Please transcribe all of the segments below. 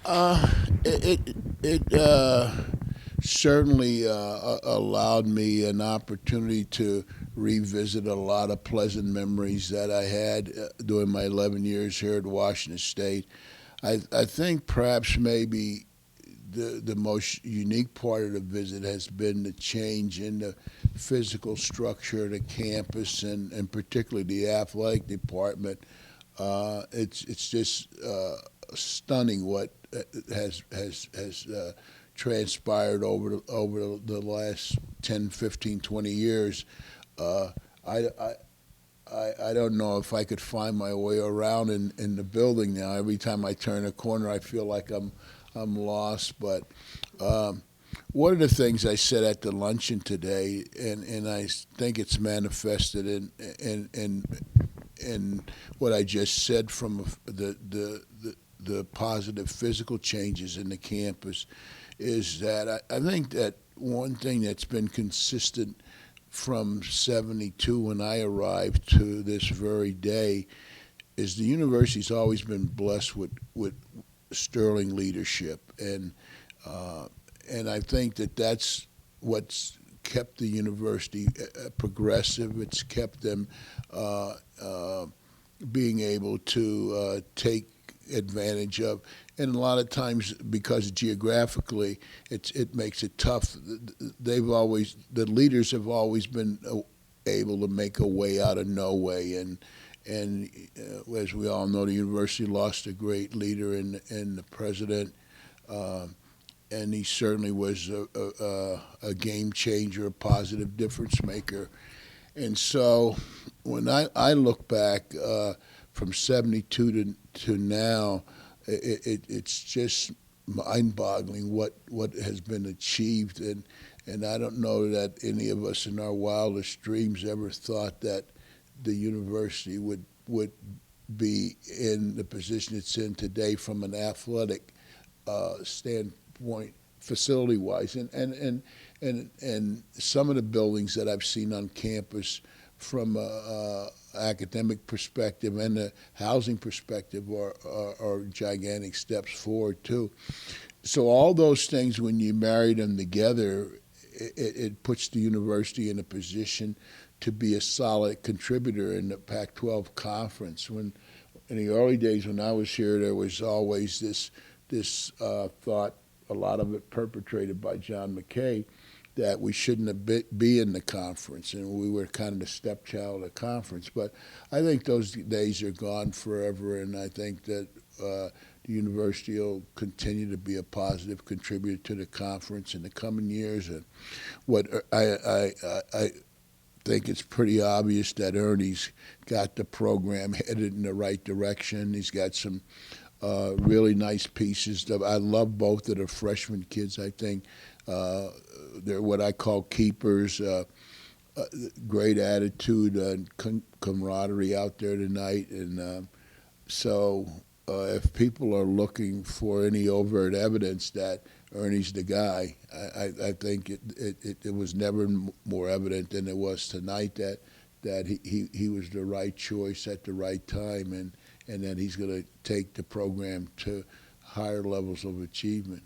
Uh, it certainly allowed me an opportunity to revisit a lot of pleasant memories that I had during my 11 years here at Washington State. I think perhaps maybe the most unique part of the visit has been the change in the physical structure of the campus and particularly the athletic department. It's just stunning what has transpired over the last 10, 15, 20 years. Uh, I, I I don't know if I could find my way around in the building now. Every time I turn a corner, I feel like I'm lost. But um, one of the things I said at the luncheon today, and I think it's manifested in in what I just said from the positive physical changes in the campus, is that I think that one thing that's been consistent from 72 when I arrived to this very day is the university's always been blessed with sterling leadership, uh, and I think that that's what's kept the university progressive. It's kept them uh, uh, being able to take advantage of, and a lot of times because geographically it makes it tough. The leaders have always been able to make a way out of no way, and as we all know, the university lost a great leader in the president. Um, and he certainly was a game changer, a positive difference maker. And so when I look back from 72 to now, it's just mind-boggling what has been achieved. And I don't know that any of us in our wildest dreams ever thought that the university would be in the position it's in today from an athletic standpoint, facility wise, and some of the buildings that I've seen on campus from a academic perspective and a housing perspective are gigantic steps forward too. So all those things, when you marry them together, it puts the university in a position to be a solid contributor in the Pac-12 conference. When in the early days when I was here, there was always this thought, a lot of it perpetrated by John McKay, that we shouldn't have be in the conference, and we were kind of the stepchild of the conference. But I think those days are gone forever, and I think that the university will continue to be a positive contributor to the conference in the coming years. And what I think it's pretty obvious that Ernie's got the program headed in the right direction. He's got some really nice pieces. I love both of the freshman kids. I think uh, they're what I call keepers. Uh, Great attitude and camaraderie out there tonight. And if people are looking for any overt evidence that Ernie's the guy, I think it was never more evident than it was tonight that he was the right choice at the right time, and that he's going to take the program to higher levels of achievement.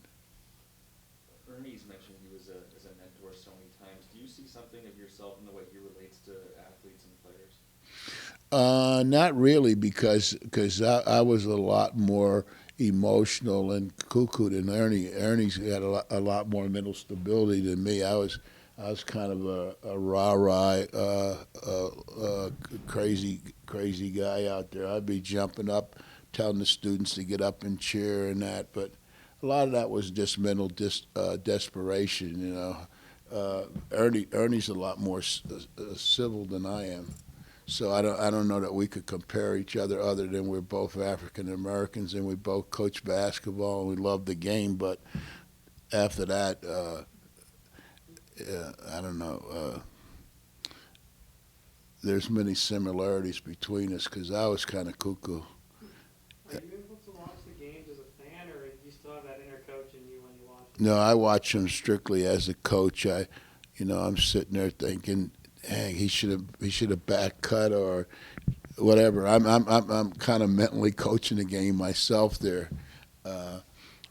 Ernie's mentioned you as a mentor so many times. Do you see something of yourself in the way he relates to athletes and players? Not really, because I was a lot more emotional and cuckoo than Ernie. Ernie's got a lot more mental stability than me. I was kind of a rah rah, crazy guy out there. I'd be jumping up, telling the students to get up and cheer and that. But a lot of that was just mental desperation. Ernie's a lot more civil than I am. So I don't know that we could compare each other than we're both African Americans and we both coach basketball and we love the game. But after that, I don't know. There's many similarities between us because I was kind of cuckoo. Are you able to watch the games as a fan, or do you still have that inner coach in you when you watch them? No, I watch him strictly as a coach. I'm sitting there thinking, hey, he should have back cut or whatever. I'm kind of mentally coaching the game myself there. Uh,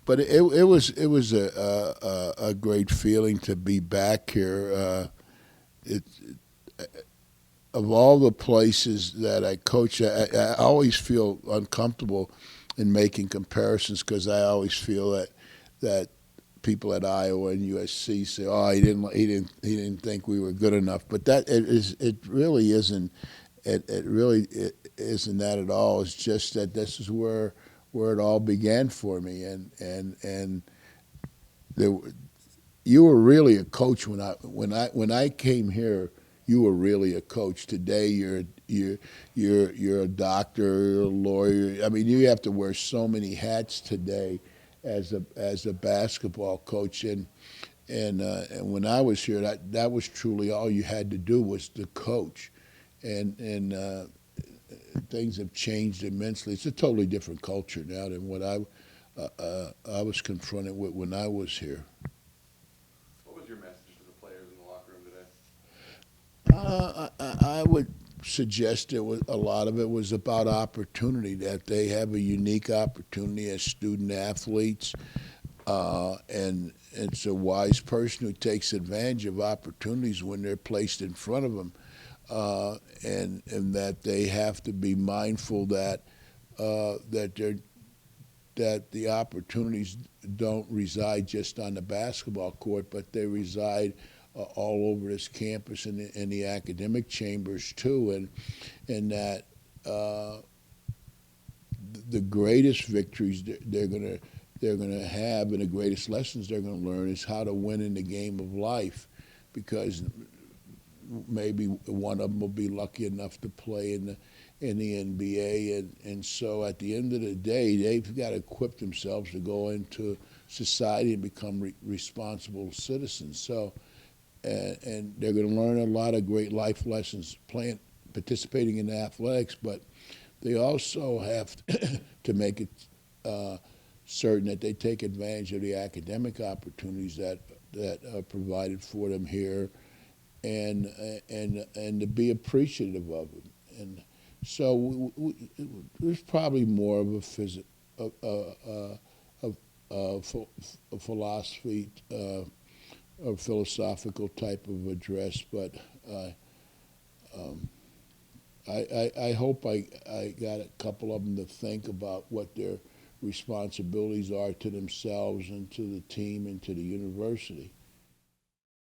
But it was a great feeling to be back here. It of all the places that I coach, I always feel uncomfortable in making comparisons because I always feel that people at Iowa and USC say, "Oh, he didn't think we were good enough." But it really isn't. It really isn't that at all. It's just that this is where it all began for me, and there, you were really a coach when I came here. You were really a coach. Today, you're a doctor, you're a lawyer. I mean, you have to wear so many hats today as a basketball coach. And when I was here, that was truly all you had to do was to coach, and things have changed immensely. It's a totally different culture now than what I was confronted with when I was here. What was your message to the players in the locker room today? I would suggest a lot of it was about opportunity, that they have a unique opportunity as student athletes, and it's a wise person who takes advantage of opportunities when they're placed in front of them, and that they have to be mindful that the opportunities don't reside just on the basketball court, but they reside all over this campus and in the academic chambers too, and that the greatest victories they're gonna have and the greatest lessons they're gonna learn is how to win in the game of life, because maybe one of them will be lucky enough to play in the NBA, and so at the end of the day, they've got to equip themselves to go into society and become responsible citizens. So, and they're going to learn a lot of great life lessons participating in athletics, but they also have to make it certain that they take advantage of the academic opportunities that are provided for them here, and to be appreciative of it. And so there's probably more of a philosophy, a philosophical type of address, but um, I hope I got a couple of them to think about what their responsibilities are to themselves and to the team and to the university.